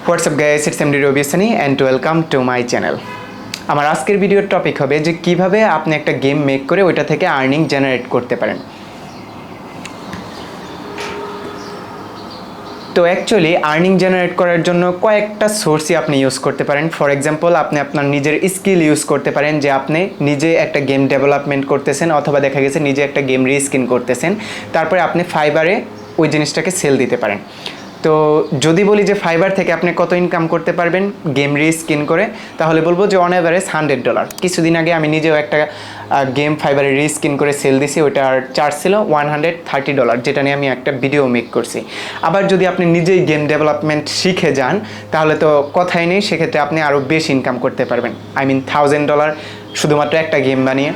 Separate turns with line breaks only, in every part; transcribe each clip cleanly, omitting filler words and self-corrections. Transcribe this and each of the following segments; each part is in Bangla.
What's up guys, it's MD Robiasani and welcome to my channel. আমার আজকের ভিডিওর টপিক হবে যে কিভাবে আপনি একটা গেম মেক করে ওইটা থেকে আর্নিং জেনারেট করতে পারেন। তো অ্যাকচুয়ালি আর্নিং জেনারেট করার জন্য কয়েকটা সোর্সই আপনি ইউজ করতে পারেন। ফর এক্সাম্পল, আপনি আপনার নিজের স্কিল ইউজ করতে পারেন, যে আপনি নিজে একটা গেম ডেভেলপমেন্ট করতেছেন অথবা দেখা গেছে নিজে একটা গেম রিস্কিন করতেছেন, তারপরে আপনি ফাইবারে ওই জিনিসটাকে সেল দিতে পারেন। তো যদি বলি যে ফাইবার থেকে আপনি কত ইনকাম করতে পারবেন গেম রিস্কিন করে, তাহলে বলবো যে অন অ্যাভারেজ $100। কিছুদিন আগে আমি নিজেও একটা গেম ফাইবারে রিস্কিন করে সেল দিছি, ওইটার চার্জ ছিল $130, যেটা নিয়ে আমি একটা ভিডিও মেক করছি। আবার যদি আপনি নিজেই গেম ডেভেলপমেন্ট শিখে যান তাহলে তো কথাই নেই, সেক্ষেত্রে আপনি আরও বেশি ইনকাম করতে পারবেন, $1000 শুধুমাত্র একটা গেম বানিয়ে।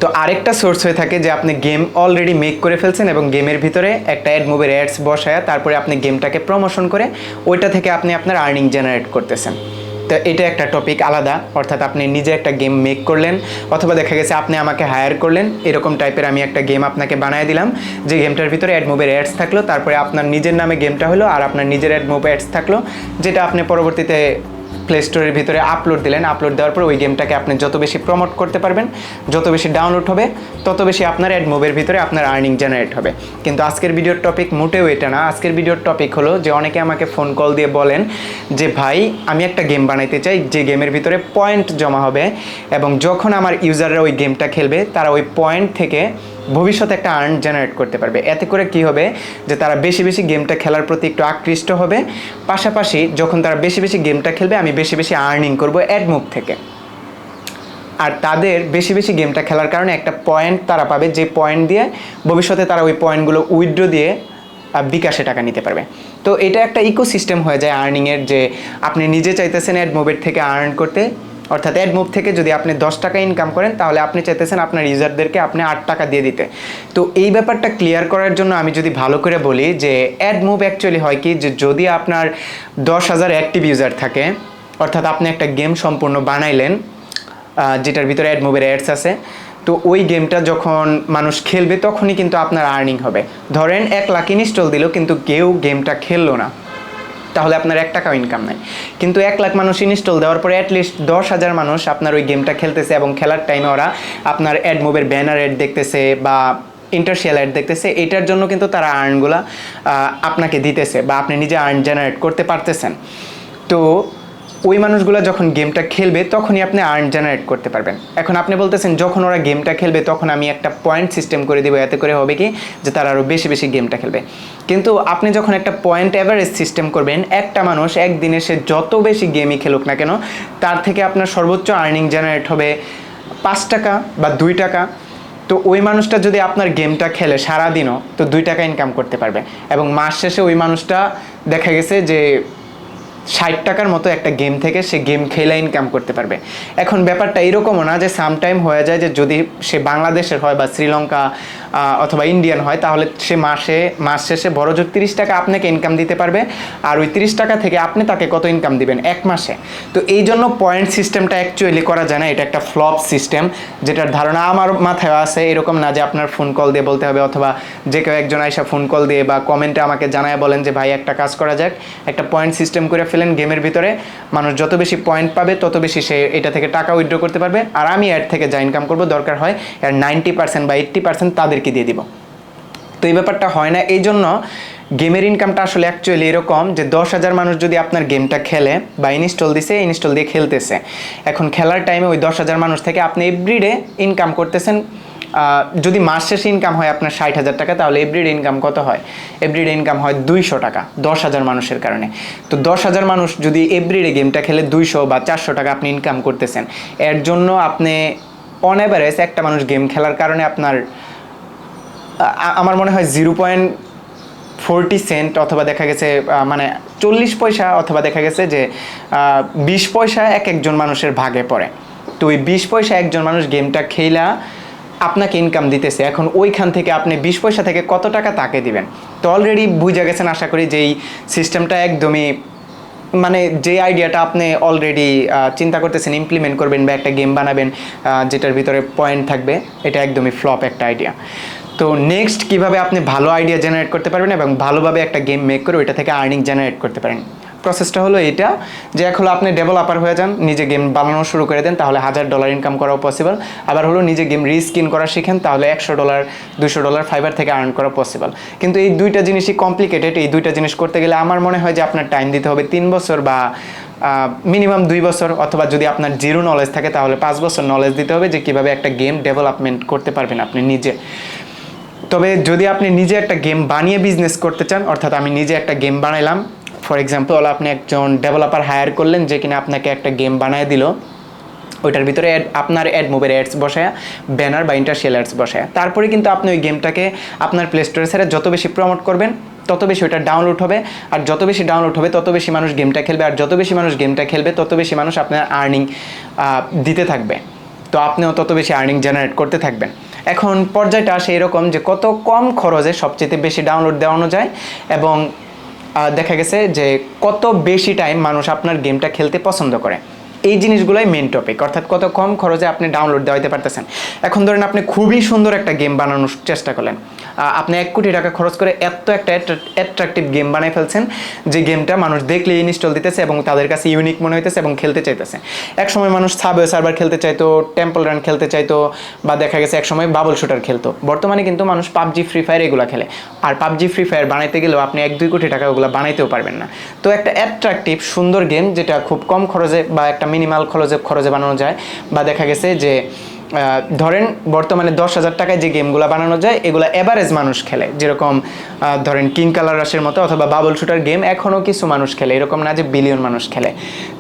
তো আরেকটা সোর্স হয়ে থাকে যে আপনি গেম অলরেডি মেক করে ফেলছেন এবং গেমের ভিতরে একটা অ্যাড মুভের অ্যাডস বসায় তারপরে আপনি গেমটাকে প্রমোশন করে ওইটা থেকে আপনি আপনার আর্নিং জেনারেট করতেছেন। তো এটা একটা টপিক আলাদা, অর্থাৎ আপনি নিজে একটা গেম মেক করলেন অথবা দেখা গেছে আপনি আমাকে হায়ার করলেন, এরকম টাইপের আমি একটা গেম আপনাকে বানিয়ে দিলাম, যে গেমটার ভিতরে অ্যাড মুভের অ্যাডস থাকলো, তারপরে আপনার নিজের নামে গেমটা হলো আর আপনার নিজের অ্যাড মুভ অ্যাডস থাকলো, যেটা আপনি পরবর্তীতে প্লে স্টোরের ভিতরে আপলোড দিলেন। আপলোড দেওয়ার পর ওই গেমটাকে আপনি যত বেশি প্রমোট করতে পারবেন, যত বেশি ডাউনলোড হবে, তত বেশি আপনার অ্যাড মুভের ভিতরে আপনার আর্নিং জেনারেট হবে। কিন্তু আজকের ভিডিওর টপিক মোটেও এটা না। আজকের ভিডিওর টপিক হলো যে অনেকে আমাকে ফোন কল দিয়ে বলেন যে ভাই, আমি একটা গেম বানাইতে চাই যে গেমের ভিতরে পয়েন্ট জমা হবে এবং যখন আমার ইউজাররা ওই গেমটা খেলবে তারা ওই পয়েন্ট থেকে ভবিষ্যতে একটা আর্ন জেনারেট করতে পারবে। এতে করে কি হবে যে তারা বেশি বেশি গেমটা খেলার প্রতি একটু আকৃষ্ট হবে, পাশাপাশি যখন তারা বেশি বেশি গেমটা খেলবে আমি বেশি বেশি আর্নিং করব অ্যাড মুভ থেকে। আর তাদের বেশি বেশি গেমটা খেলার কারণে একটা পয়েন্ট তারা পাবে, যে পয়েন্ট দিয়ে ভবিষ্যতে তারা ওই পয়েন্টগুলো উইথড্র দিয়ে বিকাশে টাকা নিতে পারবে। তো এটা একটা ইকোসিস্টেম হয়ে যায় আর্নিংয়ের, যে আপনি নিজে চাইতেছেন অ্যাড মুভের থেকে আর্ন করতে, অর্থাৎ অ্যাড মুভ থেকে যদি আপনি $10 ইনকাম করেন তাহলে আপনি চাইতেছেন আপনার ইউজারদেরকে আপনি $8 দিয়ে দিতে। তো এই ব্যাপারটা ক্লিয়ার করার জন্য আমি যদি ভালো করে বলি যে অ্যাড মুভ অ্যাকচুয়ালি হয় কি, যে যদি আপনার 10,000 অ্যাক্টিভ ইউজার থাকে, অর্থাৎ আপনি একটা গেম সম্পূর্ণ বানাইলেন যেটার ভিতরে অ্যাড মুভের অ্যাডস আছে, তো ওই গেমটা যখন মানুষ খেলবে তখনই কিন্তু আপনার আর্নিং হবে। ধরেন 1 লাখ ইনস্টল দিল কিন্তু কেউ গেমটা খেললো না, তাহলে আপনার $1 ইনকাম নাই। কিন্তু 1 লাখ মানুষ ইনস্টল দেওয়ার পরে অ্যাটলিস্ট 10,000 মানুষ আপনার ওই গেমটা খেলতেছে এবং খেলার টাইমে ওরা আপনার অ্যাড মুভের ব্যানার অ্যাড দেখতেছে বা ইন্টারশিয়াল অ্যাড দেখতেছে, এটার জন্য কিন্তু তারা আর্নগুলো আপনাকে দিতেছে বা আপনি নিজে আর্ন জেনারেট করতে পারতেছেন। তো ওই মানুষগুলো যখন গেমটা খেলবে তখনই আপনি আর্ন জেনারেট করতে পারবেন। এখন আপনি বলতেছেন যখন ওরা গেমটা খেলবে তখন আমি একটা পয়েন্ট সিস্টেম করে দেবো, এতে করে হবে কি যে তারা আরও বেশি বেশি গেমটা খেলবে। কিন্তু আপনি যখন একটা পয়েন্ট অ্যাভারেজ সিস্টেম করবেন, একটা মানুষ একদিনে সে যত বেশি গেমই খেলুক না কেন তার থেকে আপনার সর্বোচ্চ আর্নিং জেনারেট হবে $5 বা $2। তো ওই মানুষটা যদি আপনার গেমটা খেলে সারাদিনও, তো $2 ইনকাম করতে পারবে এবং মাস শেষে ওই মানুষটা দেখা গেছে যে $60 মতো একটা গেম থেকে সে গেম খেলে ইনকাম করতে পারবে। এখন ব্যাপারটা এরকমও না যে সামটাইম হয়ে যায় যে যদি সে বাংলাদেশের হয় বা শ্রীলঙ্কা অথবা ইন্ডিয়ান হয় তাহলে সে মাস শেষে বড় জোর $30 আপনাকে ইনকাম দিতে পারবে, আর ওই $30 থেকে আপনি তাকে কত ইনকাম দিবেন 1 মাসে। তো এই জন্য পয়েন্ট সিস্টেমটা অ্যাকচুয়ালি করা যায় না, এটা একটা ফ্লপ সিস্টেম, যেটার ধারণা আমার মাথায় আছে। এরকম না যে আপনার ফোন কল দিয়ে বলতে হবে অথবা যে কেউ একজন আইসা ফোন কল দিয়ে বা কমেন্টে আমাকে জানায় বলেন যে ভাই একটা কাজ করা যাক, একটা পয়েন্ট সিস্টেম করে ফেলেন গেমের ভিতরে, মানুষ যত বেশি পয়েন্ট পাবে তত বেশি সে এটা থেকে টাকা উইথড্র করতে পারবে, আর আমি অ্যাড থেকে যা ইনকাম করবো দরকার হয় এর 90% বা 80% তাদেরকে দিয়ে দিব। তো এই ব্যাপারটা হয় না। এই জন্য গেমের ইনকামটা আসলে অ্যাকচুয়ালি এরকম যে 10,000 মানুষ যদি আপনার গেমটা খেলে বা ইনস্টল দিয়ে খেলতেছে, এখন খেলার টাইমে ওই 10,000 মানুষ থেকে আপনি এভরিডে ইনকাম করতেছেন। যদি মাস শেষে ইনকাম হয় আপনার $60,000, তাহলে এভরিডে ইনকাম কত হয়? এভরিডে ইনকাম হয় $200 10,000 মানুষের কারণে। তো 10,000 মানুষ যদি এভরিডে গেমটা খেলে 200 বা $400 আপনি ইনকাম করতেছেন, এর জন্য আপনি অন অ্যাভারেজ একটা মানুষ গেম খেলার কারণে আপনার আমার মনে হয় 0.40 সেন্ট অথবা দেখা গেছে মানে 40 পয়সা অথবা দেখা গেছে যে 20 পয়সা একজন মানুষের ভাগে পড়ে। তো ওই 20 পয়সা একজন মানুষ গেমটা খেলা আপনাকে ইনকাম দিতেছে। এখন ওইখান থেকে আপনি 20 পয়সা থেকে কত টাকা তাকে দিবেন? তো অলরেডি বুঝে গেছেন আশা করি যে এই সিস্টেমটা একদমই, মানে যে আইডিয়াটা আপনি অলরেডি চিন্তা করতেছেন ইমপ্লিমেন্ট করবেন বা একটা গেম বানাবেন যেটার ভিতরে পয়েন্ট থাকবে, এটা একদমই ফ্লপ একটা আইডিয়া। তো নেক্সট কিভাবে আপনি ভালো আইডিয়া জেনারেট করতে পারবেন এবং ভালোভাবে একটা গেম মেক করে ওইটা থেকে আর্নিং জেনারেট করতে পারেন। প্রসেসটা হলো এটা, যে এক হলো আপনি ডেভেলপার হয়ে যান, নিজে গেম বানানো শুরু করে দেন, তাহলে $1000 ইনকাম করাও পসিবল। আবার হলো নিজে গেম রিস্কিন করা শিখেন, তাহলে $100 $200 ফাইবার থেকে আর্ন করা পসিবল। কিন্তু এই দুইটা জিনিসই কমপ্লিকেটেড। এই দুইটা জিনিস করতে গেলে আমার মনে হয় যে আপনার টাইম দিতে হবে 3 বছর বা মিনিমাম 2 বছর, অথবা যদি আপনার জিরো নলেজ থাকে তাহলে 5 বছর নলেজ দিতে হবে যে কীভাবে একটা গেম ডেভেলপমেন্ট করতে পারবেন আপনি নিজে। তবে যদি আপনি নিজে একটা গেম বানিয়ে বিজনেস করতে চান, অর্থাৎ আমি নিজে একটা গেম বানাইলাম, ফর এক্সাম্পল আপনি একজন ডেভেলপার হায়ার করলেন যে কিনা আপনাকে একটা গেম বানিয়ে দিল, ওইটার ভিতরে আপনার অ্যাড মুভের অ্যাডস বসায়, ব্যানার বা ইন্টারশিয়াল অ্যাডস বসায়, তারপরে কিন্তু আপনি ওই গেমটাকে আপনার প্লে স্টোরে ছেড়ে যত বেশি প্রমোট করবেন তত বেশি ওইটা ডাউনলোড হবে, আর যত বেশি ডাউনলোড হবে তত বেশি মানুষ গেমটা খেলবে, আর যত বেশি মানুষ গেমটা খেলবে তত বেশি মানুষ আপনার আর্নিং দিতে থাকবে, তো আপনিও তত বেশি আর্নিং জেনারেট করতে থাকবেন। এখন পর্যায়টা আসে এরকম যে কত কম খরচে সবচেয়ে বেশি ডাউনলোড দেওয়ানো যায়, এবং দেখা গেছে যে কত বেশি টাইম মানুষ আপনার গেমটা খেলতে পছন্দ করে। এই জিনিসগুলোই মেন টপিক, অর্থাৎ কত কম খরচে আপনি ডাউনলোড দেওয়াতে পারতেছেন। এখন ধরেন আপনি খুবই সুন্দর একটা গেম বানানোর চেষ্টা করলেন, আপনি 1 কোটি টাকা খরচ করে এত একটা অ্যাট্রাকটিভ গেম বানাই ফেলছেন যে গেমটা মানুষ দেখলে ইনস্টল দিতেছে এবং তাদের কাছে ইউনিক মনে হইতেছে এবং খেলতে চাইতেছে। একসময় মানুষ সাবওয়ে সার্ভার খেলতে চাইতো, টেম্পল রান খেলতে চাইতো, বা দেখা গেছে একসময় বাবল শুটার খেলতো। বর্তমানে কিন্তু মানুষ পাবজি ফ্রি ফায়ার এগুলো খেলে, আর পাবজি ফ্রি ফায়ার বানাইতে গেলেও আপনি 1-2 কোটি টাকা ওগুলো বানাইতেও পারবেন না। তো একটা অ্যাট্রাকটিভ সুন্দর গেম যেটা খুব কম খরচে বা একটা মিনিমাল খরচে বানানো যায়, বা দেখা গেছে যে ধরেন বর্তমানে 10,000 টাকায় যে গেমগুলো বানানো যায় এগুলো এভারেজ মানুষ খেলে, যেরকম ধরেন কিং কালার রাশের মতো অথবা বাবল শুটার গেম এখনও কিছু মানুষ খেলে, এরকম না যে বিলিয়ন মানুষ খেলে।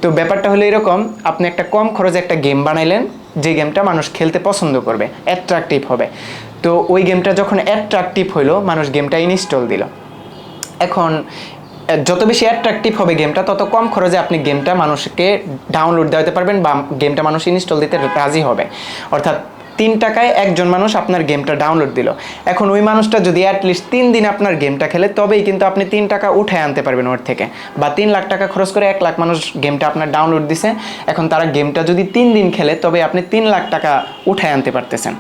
তো ব্যাপারটা হলো এরকম, আপনি একটা কম খরচে একটা গেম বানাইলেন যে গেমটা মানুষ খেলতে পছন্দ করবে, অ্যাট্রাকটিভ হবে। তো ওই গেমটা যখন অ্যাট্রাকটিভ হইলো, মানুষ গেমটা ইনস্টল দিল। এখন যত বেশি অ্যাট্রাকটিভ হবে গেমটা, তত কম খরচে আপনি গেমটা মানুষকে ডাউনলোড দেওয়াতে পারবেন বা গেমটা মানুষ ইনস্টল দিতে রাজি হবে। অর্থাৎ 3 টাকায় একজন মানুষ আপনার গেমটা ডাউনলোড দিল। এখন ওই মানুষটা যদি অ্যাটলিস্ট 3 দিন আপনার গেমটা খেলে, তবেই কিন্তু আপনি 3 টাকা উঠে আনতে পারবেন ওর থেকে। বা 3 লাখ টাকা খরচ করে 1 লাখ মানুষ গেমটা আপনার ডাউনলোড দিছে, এখন তারা গেমটা যদি 3 দিন খেলে তবে আপনি 3 লাখ টাকা উঠে আনতে পারতেছেন।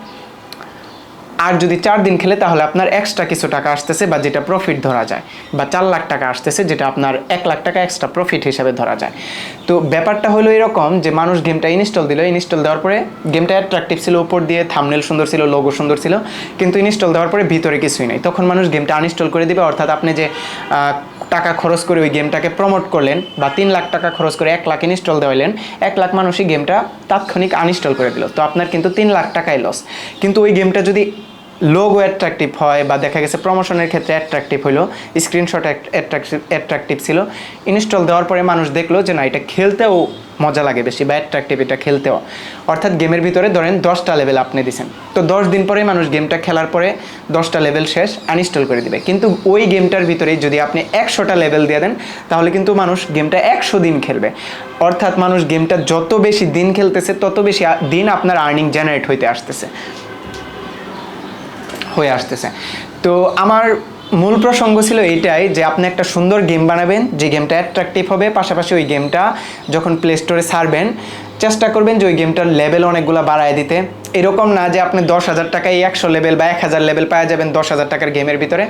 আর যদি 4 দিন খেলে তাহলে আপনার এক্সট্রা কিছু টাকা আসতেছে, বা যেটা প্রফিট ধরা যায়, বা 4 লাখ টাকা আসতেছে, যেটা আপনার 1 লাখ টাকা এক্সট্রা প্রফিট হিসাবে ধরা যায়। তো ব্যাপারটা হলো এরকম যে মানুষ গেমটা ইনস্টল দিল, ইনস্টল দেওয়ার পরে গেমটা অ্যাট্রাকটিভ ছিল, উপর দিয়ে থাম্বনেল সুন্দর ছিল, লোগো সুন্দর ছিল, কিন্তু ইনস্টল দেওয়ার পরে ভিতরে কিছুই নাই, তখন মানুষ গেমটা আনইনস্টল করে দিবে। অর্থাৎ আপনি যে টাকা খরচ করে ওই গেমটাকে প্রমোট করলেন, বা 3 লাখ টাকা খরচ করে 1 লাখ ইনস্টল দেওয়াইলেন, 1 লাখ মানুষই গেমটা তাৎক্ষণিক আনইনস্টল করে দিল, তো আপনার কিন্তু 3 লাখ টাকাই লস। কিন্তু ওই গেমটা যদি লোগো অ্যাট্রাকটিভ হয়, বা দেখা গেছে প্রমোশনের ক্ষেত্রে অ্যাট্রাকটিভ হলো, স্ক্রিনশট অ্যাট্রাকটিভ ছিল, ইনস্টল দেওয়ার পরে মানুষ দেখলো যে না এটা খেলতেও মজা লাগে বেশি, বা অ্যাট্রাকটিভ এটা খেলতেও। অর্থাৎ গেমের ভিতরে ধরেন 10টা লেভেল আপনি দিয়েছেন, তো 10 দিন পরে মানুষ গেমটা খেলার পরে 10টা লেভেল শেষ আনইনস্টল করে দিবে। কিন্তু ওই গেমটার ভিতরেই যদি আপনি 100টা লেভেল দিয়ে দেন, তাহলে কিন্তু মানুষ গেমটা 100 দিন খেলবে। অর্থাৎ মানুষ গেমটা যত বেশি দিন খেলতেছে তত বেশি দিন আপনার আর্নিং জেনারেট হয়ে আসতেছে। তো আমার মূল প্রসঙ্গ ছিল এইটাই যে আপনি একটা সুন্দর গেম বানাবেন, যে গেমটা অ্যাট্রাকটিভ হবে, পাশাপাশি ওই গেমটা যখন প্লে স্টোরে ছাড়বেন চেষ্টা করবেন যে ওই গেমটার লেভেল অনেকগুলো বাড়ায় দিতে। এরকম না যে আপনি 10,000 টাকায় 100 লেভেল বা 1000 লেভেল পাওয়া যাবেন 10,000 টাকার গেমের ভিতরে।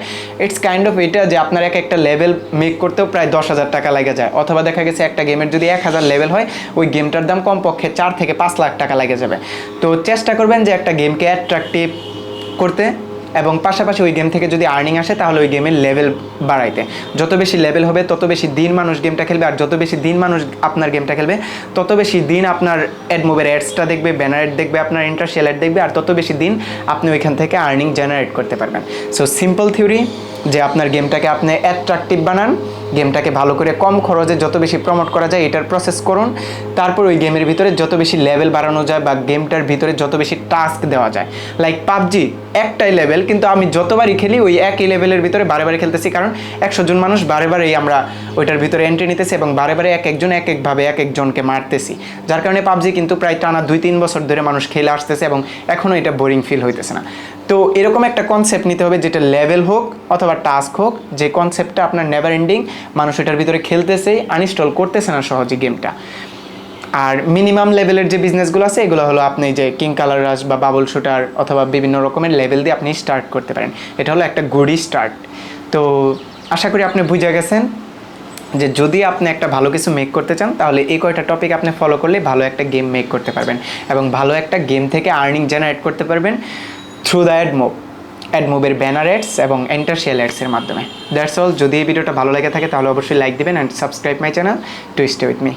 ইটস কাইন্ড অফ এটা যে আপনার একটা লেভেল মেক করতেও প্রায় 10,000 টাকা লেগে যায়, অথবা দেখা গেছে একটা গেমের যদি 1000 লেভেল হয়, ওই গেমটার দাম কমপক্ষে 4 থেকে 5 লাখ টাকা লেগে যাবে। তো চেষ্টা করবেন যে একটা গেমকে অ্যাট্রাকটিভ করতে, এবং পাশাপাশি ওই গেম থেকে যদি আর্নিং আসে তাহলে ওই গেমের লেভেল বাড়াইতে। যত বেশি লেভেল হবে তত বেশি দিন মানুষ গেমটা খেলবে, আর যত বেশি দিন মানুষ আপনার গেমটা খেলবে তত বেশি দিন আপনার অ্যাড মুভের অ্যাডসটা দেখবে, ব্যানার অ্যাড দেখবে, আপনার ইন্টারশিয়াল অ্যাড দেখবে, আর তত বেশি দিন আপনি ওইখান থেকে আর্নিং জেনারেট করতে পারবেন। সো সিম্পল থিওরি যে আপনার গেমটাকে আপনি অ্যাট্রাকটিভ বানান, গেমটাকে ভালো করে কম খরচে যত বেশি প্রমোট করা যায় এটার প্রসেস করুন, তারপর ওই গেমের ভিতরে যত বেশি লেভেল বাড়ানো যায় বা গেমটার ভিতরে যত বেশি টাস্ক দেওয়া যায়। লাইক পাবজি একটাই লেভেল, কিন্তু আমি যতবারই খেলি ওই একই লেভেলের ভিতরে বারে বারে খেলতেছি, কারণ 100 জন মানুষ বারে বারেই আমরা ওইটার ভিতরে এন্ট্রি নিতেছি এবং বারে বারে এক একজন এক একভাবে এক একজনকে মারতেছি, যার কারণে পাবজি কিন্তু প্রায় টানা 2-3 বছর ধরে মানুষ খেলে আসতেছে এবং এখনও এটা বোরিং ফিল হইতেছে না। তো এরকম একটা কনসেপ্ট নিতে হবে, যেটা লেভেল হোক অথবা টাস্ক হোক, যে কনসেপ্টটা আপনার নেভার এন্ডিং, মানুষ এটার ভিতরে খেলতেছে, আনইনস্টল করতেছে না সহজে গেমটা। আর মিনিমাম লেভেলের যে বিজনেসগুলো আছে এগুলো হলো আপনি যে কিং কালার রাশ বা বাবল শুটার অথবা বিভিন্ন রকমের লেভেল দিয়ে আপনি স্টার্ট করতে পারেন, এটা হলো একটা গুডই স্টার্ট। তো আশা করি আপনি বুঝে গেছেন যে যদি আপনি একটা ভালো কিছু মেক করতে চান তাহলে এই কয়টা টপিক আপনি ফলো করলে ভালো একটা গেম মেক করতে পারবেন এবং ভালো একটা গেম থেকে আর্নিং জেনারেট করতে পারবেন থ্রু দ্য অ্যাড মুভের ব্যানার অ্যাডস এবং এন্টারশিয়াল অ্যাডসের মাধ্যমে। That's all. যদি এই ভিডিওটা ভালো লেগে থাকে তাহলে অবশ্যই লাইক দিবেন and subscribe my channel to stay with me.